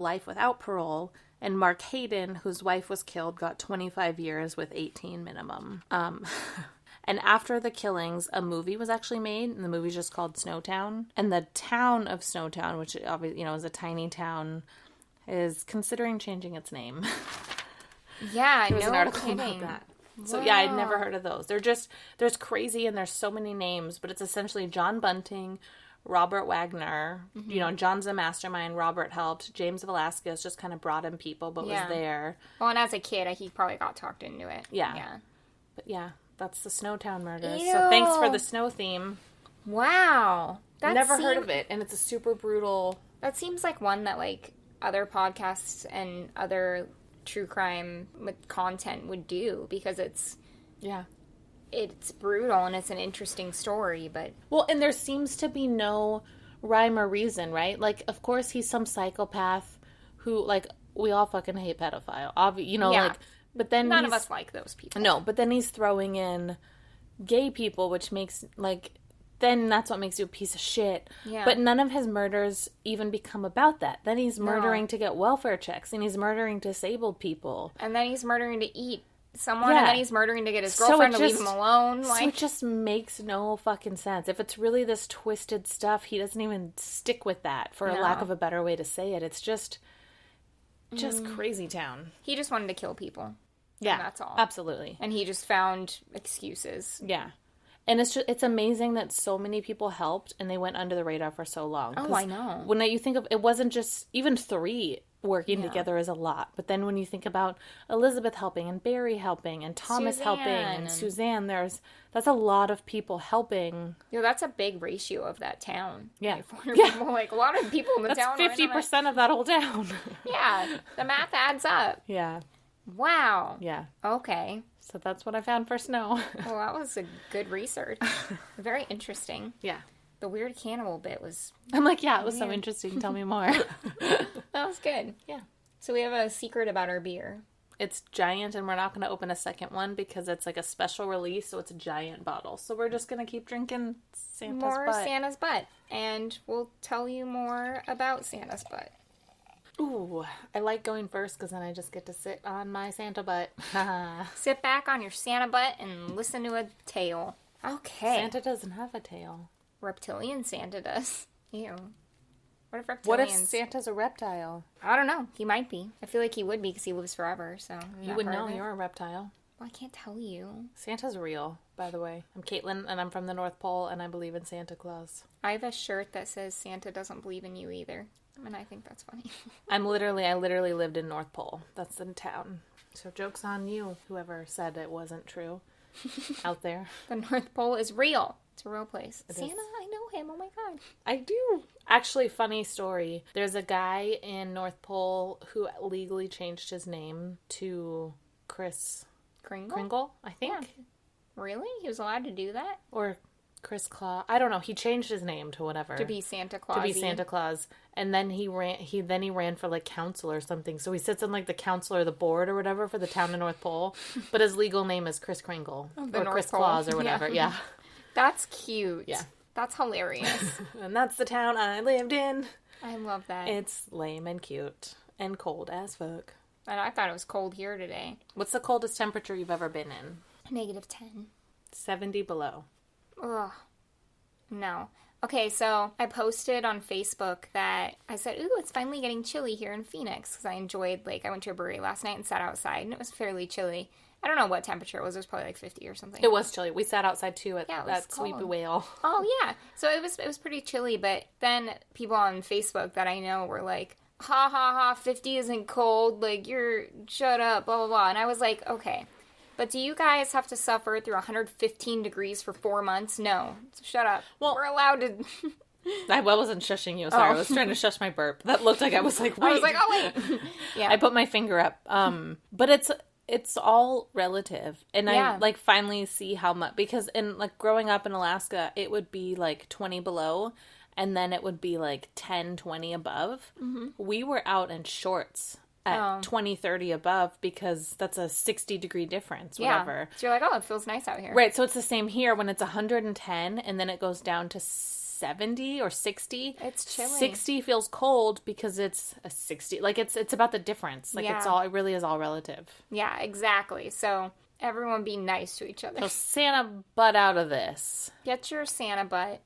life without parole. And Mark Hayden, whose wife was killed, got 25 years with 18 minimum. And after the killings, a movie was actually made, and the movie's just called Snowtown. And the town of Snowtown, which obviously, is a tiny town, is considering changing its name. Yeah, there was an article kidding. about that. Wow. So yeah, I'd never heard of those. There's crazy, and there's so many names, but it's essentially John Bunting, Robert Wagner, John's a mastermind, Robert helped, James Velasquez just kind of brought in people, but was there. Well, and as a kid, he probably got talked into it. Yeah. But yeah, that's the Snowtown murders. Ew. So thanks for the snow theme. Wow. Never heard of it, and it's a super brutal... That seems like one that, like, other podcasts and other true crime with content would do, because it's... Yeah. It's brutal, and it's an interesting story, but... Well, and there seems to be no rhyme or reason, right? Like, of course, he's some psychopath who, like, we all fucking hate pedophile. Like... But then none of us like those people. No, but then he's throwing in gay people, which makes, like... Then that's what makes you a piece of shit. Yeah. But none of his murders even become about that. Then he's murdering to get welfare checks, and he's murdering disabled people. And then he's murdering to eat someone, and then he's murdering to get his girlfriend to leave him alone. So it just makes no fucking sense. If it's really this twisted stuff, he doesn't even stick with that, for a lack of a better way to say it. It's just crazy town. He just wanted to kill people. Yeah, and that's all. Absolutely. And he just found excuses. Yeah. And it's amazing that so many people helped, and they went under the radar for so long. Oh, I know. When you think of, it wasn't just, even 3 working together is a lot. But then when you think about Elizabeth helping, and Barry helping, and Thomas helping, and Suzanne, that's a lot of people helping. That's a big ratio of that town. Yeah. 400 people, like, a lot of people in the town. That's 50% of that whole town. Yeah. The math adds up. Yeah. Wow. Yeah. Okay. So that's what I found for snow. Well, that was a good research. Very interesting. Yeah. The weird cannibal bit was... I'm like, yeah, it was so interesting. Tell me more. That was good. Yeah. So we have a secret about our beer. It's giant, and we're not going to open a second one because it's like a special release, so it's a giant bottle. So we're just going to keep drinking Santa's butt. Santa's butt. And we'll tell you more about Santa's butt. Ooh, I like going first because then I just get to sit on my Santa butt. Sit back on your Santa butt and listen to a tale. Okay. Santa doesn't have a tail. Reptilian Santa does. Ew. What if reptilians... What if Santa's a reptile? I don't know. He might be. I feel like he would be because he lives forever, so... You would know. You're a reptile. Well, I can't tell you. Santa's real, by the way. I'm Caitlin, and I'm from the North Pole, and I believe in Santa Claus. I have a shirt that says Santa doesn't believe in you either. And I think that's funny. I literally lived in North Pole. That's the town. So joke's on you, whoever said it wasn't true out there. The North Pole is real. It's a real place. It Santa, is. I know him. Oh my God. I do. Actually, funny story. There's a guy in North Pole who legally changed his name to Chris Kringle, I think. Yeah. Really? He was allowed to do that? Or Chris Claus. I don't know. He changed his name to whatever. To be Santa Claus. And then he ran for like council or something. So he sits on like the council or the board or whatever for the town of North Pole. But his legal name is Chris Kringle. Or North Chris Pole. Claus or whatever. Yeah. That's cute. Yeah. That's hilarious. And that's the town I lived in. I love that. It's lame and cute. And cold as fuck. And I thought it was cold here today. What's the coldest temperature you've ever been in? -10. 70 below. Ugh. No. Okay, so I posted on Facebook that I said, ooh, it's finally getting chilly here in Phoenix. Because I went to a brewery last night and sat outside, and it was fairly chilly. I don't know what temperature it was. It was probably like 50 or something. It was chilly. We sat outside too at that Sleepy Whale. Oh, yeah. So it was pretty chilly, but then people on Facebook that I know were like, ha ha ha, 50 isn't cold. Like, shut up, blah, blah, blah. And I was like, okay. But do you guys have to suffer through 115 degrees for 4 months? No. Shut up. Well, we're allowed to... I wasn't shushing you. Sorry. I was trying to shush my burp. That looked like I was like, wait. I was like, oh, wait. Yeah. I put my finger up. But it's all relative. And I like finally see how much, because in like growing up in Alaska, it would be like 20 below and then it would be like 10, 20 above. Mm-hmm. We were out in shorts at 20, 30 above because that's a 60-degree difference, whatever. Yeah. So you're like, oh, it feels nice out here. Right. So it's the same here when it's 110 and then it goes down to 70 or 60. It's chilly. 60 feels cold because it's a 60. Like, it's about the difference. Like, it really is all relative. Yeah, exactly. So, everyone be nice to each other. So, Santa butt out of this. Get your Santa butt.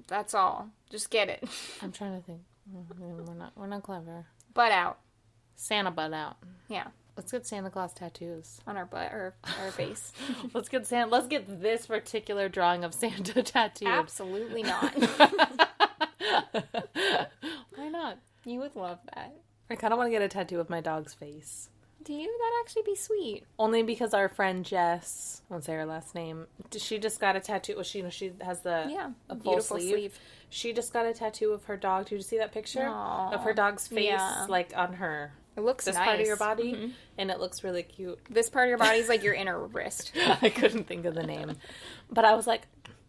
That's all. Just get it. I'm trying to think. We're not clever. Butt out. Santa butt out. Yeah. Let's get Santa Claus tattoos. On our butt or our face. Let's get this particular drawing of Santa tattooed. Absolutely not. Why not? You would love that. I kind of want to get a tattoo of my dog's face. Do you? That'd actually be sweet. Only because our friend Jess, I won't say her last name, she just got a tattoo. Well, she has a full sleeve. She just got a tattoo of her dog. Did you see that picture? Aww. Of her dog's face, like on her. It looks this nice. part of your body, and it looks really cute. This part of your body is like your inner wrist. I couldn't think of the name. But I was like,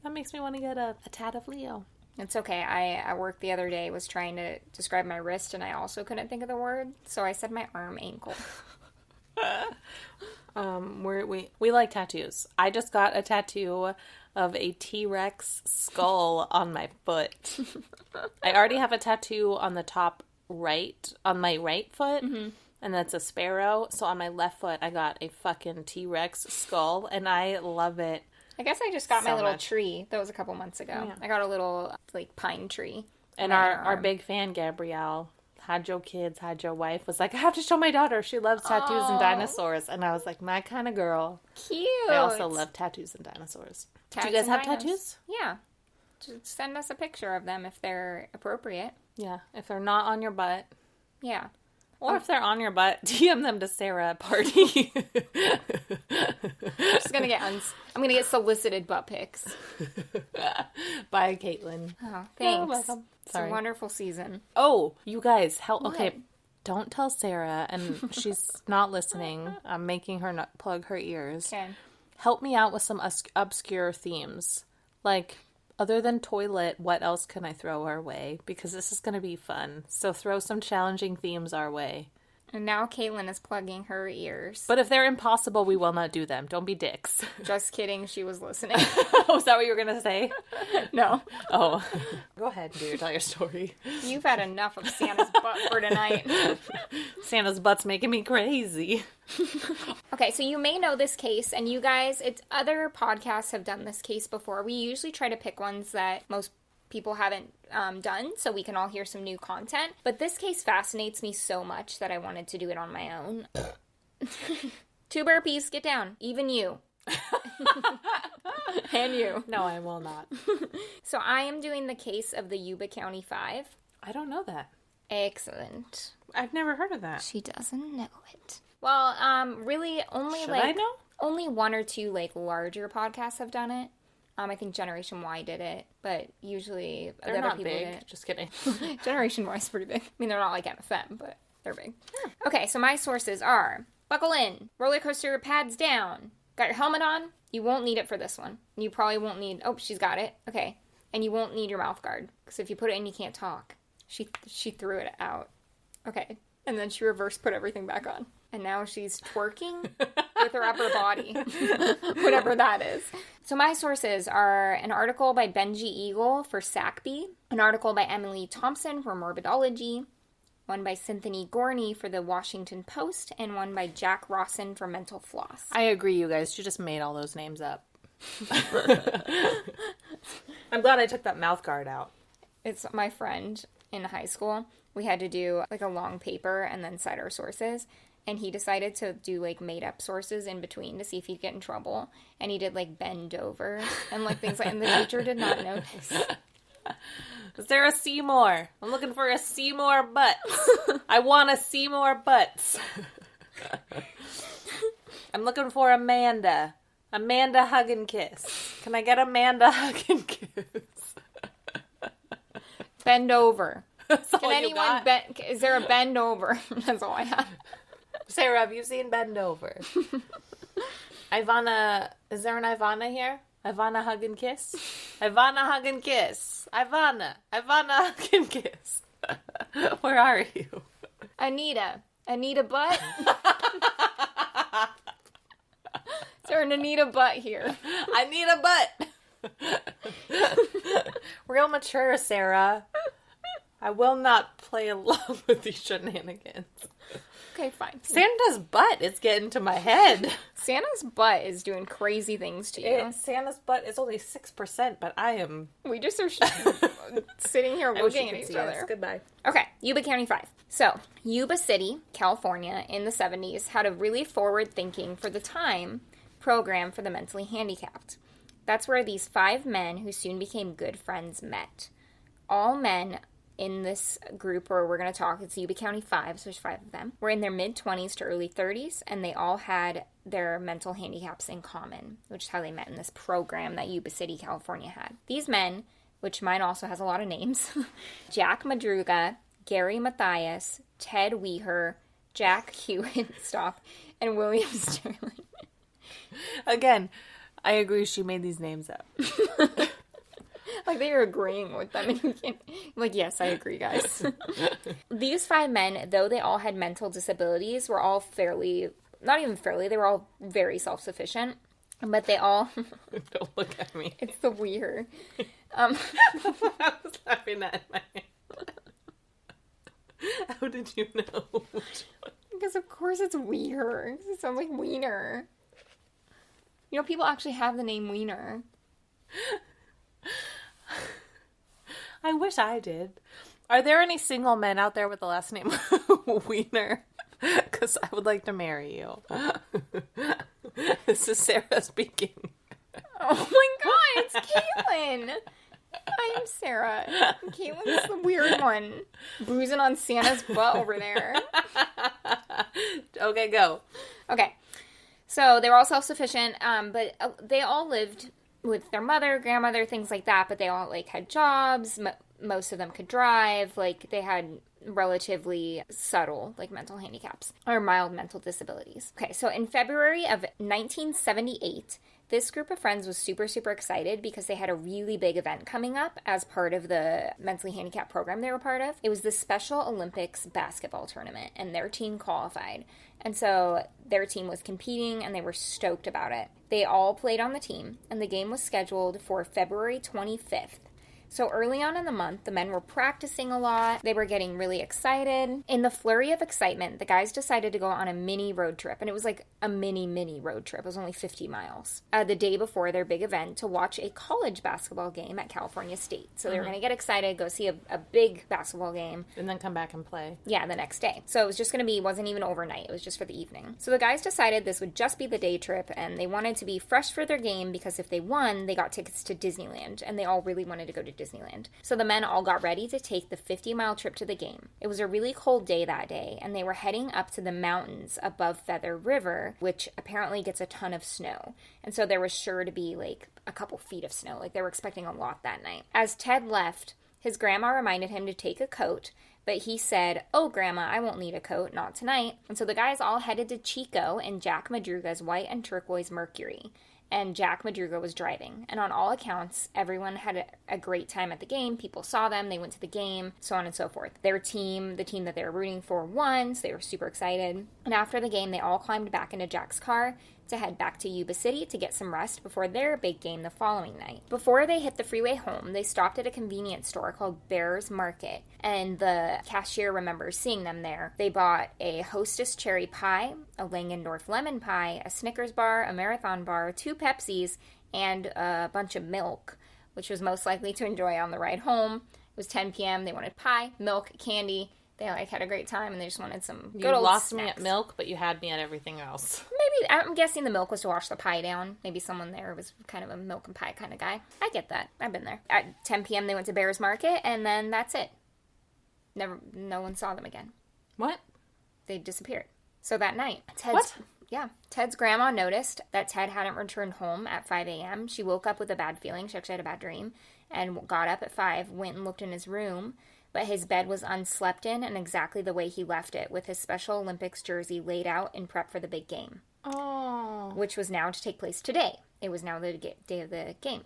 that makes me want to get a tat of Leo. It's okay. I at work the other day was trying to describe my wrist, and I also couldn't think of the word, so I said my arm ankle. We like tattoos. I just got a tattoo of a T-Rex skull on my foot. I already have a tattoo on the top right, on my right foot, and that's a sparrow. So on my left foot, I got a fucking T-Rex skull, and I love it. I guess I just got my little tree. That was a couple months ago. Yeah. I got a little, like, pine tree. And our big fan, Gabrielle, had your kids, had your wife, was like, I have to show my daughter. She loves tattoos and dinosaurs. And I was like, my kind of girl. Cute. I also love tattoos and dinosaurs. Do you guys have tattoos? Yeah. Just send us a picture of them if they're appropriate. Yeah. If they're not on your butt. Yeah. Or if they're on your butt, DM them to Sarah at party. I'm gonna get solicited butt pics. By Caitlin. Oh, thanks. You're welcome. Sorry. It's a wonderful season. Oh, you guys, okay. Don't tell Sarah, and she's not listening. I'm making her not plug her ears. Okay. Help me out with some obscure themes. Like, other than toilet, what else can I throw our way? Because this is going to be fun. So throw some challenging themes our way. And now Caitlin is plugging her ears. But if they're impossible, we will not do them. Don't be dicks. Just kidding. She was listening. Oh, is that what you were going to say? No. Oh. Go ahead and tell your story. You've had enough of Santa's butt for tonight. Santa's butt's making me crazy. Okay, so you may know this case, and you guys, other podcasts have done this case before. We usually try to pick ones that most people haven't done, so we can all hear some new content. But this case fascinates me so much that I wanted to do it on my own. 2 burpees, get down. Even you. And you. No, I will not. So I am doing the case of the Yuba County Five. I don't know that. Excellent. I've never heard of that. She doesn't know it. Well, really only Should I know? Only 1 or 2 larger podcasts have done it. I think Generation Y did it, but usually they're other not people big. did it. Just kidding. Generation Y is pretty big. I mean, they're not like MFM, but they're big. Okay, so my sources are: buckle in, roller coaster pads down, got your helmet on. You won't need it for this one. You probably won't need. Oh, she's got it. Okay, and you won't need your mouth guard because if you put it in, you can't talk. She threw it out. Okay, and then she reverse put everything back on. And now she's twerking with her upper body. Whatever that is. So my sources are an article by Benji Eagle for SACB, an article by Emily Thompson for Morbidology, one by Cynthia Gorney for the Washington Post, and one by Jack Rawson for Mental Floss. I agree, you guys. She just made all those names up. I'm glad I took that mouth guard out. It's my friend in high school. We had to do a long paper and then cite our sources. And he decided to do, made-up sources in between to see if he'd get in trouble. And he did, bend over and, things and the teacher did not notice. Is there a Seymour? I'm looking for a Seymour Butts. I want a Seymour Butts. I'm looking for Amanda. Amanda Hug and Kiss. Can I get Amanda Hug and Kiss? Bend over. That's all Can anyone bend? Is there a bend over? That's all I have. Sarah, have you seen Bend Over? Ivana, is there an Ivana here? Ivana Hug and Kiss? Ivana Hug and Kiss. Ivana Hug and Kiss. Where are you? Anita Butt? Is there an Anita Butt here? I need a butt. Real mature, Sarah. I will not play along with these shenanigans. Okay, fine. Santa's butt is getting to my head. Santa's butt is doing crazy things to you. Santa's butt is only 6%, but I am... We just are sitting here looking at each other. Goodbye. Okay, Yuba County 5. So, Yuba City, California, in the 70s, had a really forward-thinking, for the time, program for the mentally handicapped. That's where these 5 men, who soon became good friends, met. All men in this group where we're going to talk, it's Yuba County 5, so there's 5 of them, were in their mid-20s to early 30s, and they all had their mental handicaps in common, which is how they met in this program that Yuba City, California had. These men, which mine also has a lot of names, Jack Madruga, Gary Mathias, Ted Weher, Jack Hewitt, and William Sterling. Again, I agree she made these names up. Like, they are agreeing with them. And you can't, like, yes, I agree, guys. These 5 men, though they all had mental disabilities, were all not even fairly, they were all very self-sufficient. But they all... Don't look at me. It's the Weher. I was laughing at my hand. How did you know? Because, of course, it's Weher. It sounds like Wiener. You know, people actually have the name Wiener. I wish I did. Are there any single men out there with the last name Wiener? Because I would like to marry you. This is Sarah speaking. Oh my god, it's Caitlin! I'm Sarah. Caitlin's the weird one. Bruising on Santa's butt over there. Okay, go. Okay. So they were all self-sufficient, but they all lived with their mother, grandmother, things like that, but they all, like, had jobs. Most of them could drive. Like, they had relatively subtle, like, mental handicaps or mild mental disabilities. Okay, so in February of 1978, this group of friends was super, super excited because they had a really big event coming up as part of the mentally handicapped program they were part of. It was the Special Olympics basketball tournament, and their team qualified. And so their team was competing, and they were stoked about it. They all played on the team, and the game was scheduled for February 25th. So early on in the month, the men were practicing a lot. They were getting really excited. In the flurry of excitement, the guys decided to go on a mini road trip. And it was like a mini road trip. It was only 50 miles. The day before their big event to watch a college basketball game at California State. So they were going to get excited, go see a big basketball game. And then come back and play. Yeah, the next day. So it was just going to be, wasn't even overnight. It was just for the evening. So the guys decided this would just be the day trip. And they wanted to be fresh for their game because if they won, they got tickets to Disneyland. And they all really wanted to go to Disneyland. So the men all got ready to take the 50-mile trip to the game. It was a really cold day that day, and they were heading up to the mountains above Feather River, which apparently gets a ton of snow. And so there was sure to be like a couple feet of snow. Like, they were expecting a lot that night. As Ted left, his grandma reminded him to take a coat, but he said, "Oh, Grandma, I won't need a coat, not tonight." And so the guys all headed to Chico in Jack Madruga's white and turquoise Mercury. And Jack Madruga was driving. And on all accounts, everyone had a great time at the game. People saw them, they went to the game, so on and so forth. Their team, the team that they were rooting for, won, so they were super excited. And after the game, they all climbed back into Jack's car to head back to Yuba City to get some rest before their big game the following night. Before they hit the freeway home, they stopped at a convenience store called Bear's Market, and the cashier remembers seeing them there. They bought a Hostess cherry pie, a Langendorf lemon pie, a Snickers bar, a Marathon bar, 2 Pepsis, and a bunch of milk, which was most likely to enjoy on the ride home. It was 10 p.m. They wanted pie, milk, candy. They had a great time, and they just wanted some good old lost snacks. me at milk, but you had me at everything else. Maybe, I'm guessing the milk was to wash the pie down. Maybe someone there was kind of a milk and pie kind of guy. I get that. I've been there. At 10 p.m. they went to Bear's Market, and then that's it. No one saw them again. What? They disappeared. So that night, Ted's grandma noticed that Ted hadn't returned home at 5 a.m. She woke up with a bad feeling. She actually had a bad dream, and got up at 5, went and looked in his room. But his bed was unslept in and exactly the way he left it, with his Special Olympics jersey laid out in prep for the big game. Oh. Which was now to take place today. It was now the day of the game.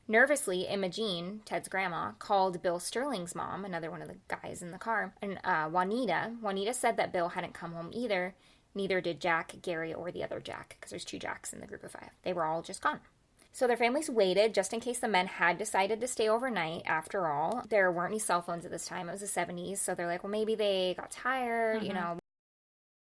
Nervously, Imogene, Ted's grandma, called Bill Sterling's mom, another one of the guys in the car, and Juanita. Juanita said that Bill hadn't come home either. Neither did Jack, Gary, or the other Jack, because there's 2 Jacks in the group of 5. They were all just gone. So their families waited just in case the men had decided to stay overnight. After all, there weren't any cell phones at this time. It was the 70s. So they're like, well, maybe they got tired, you know,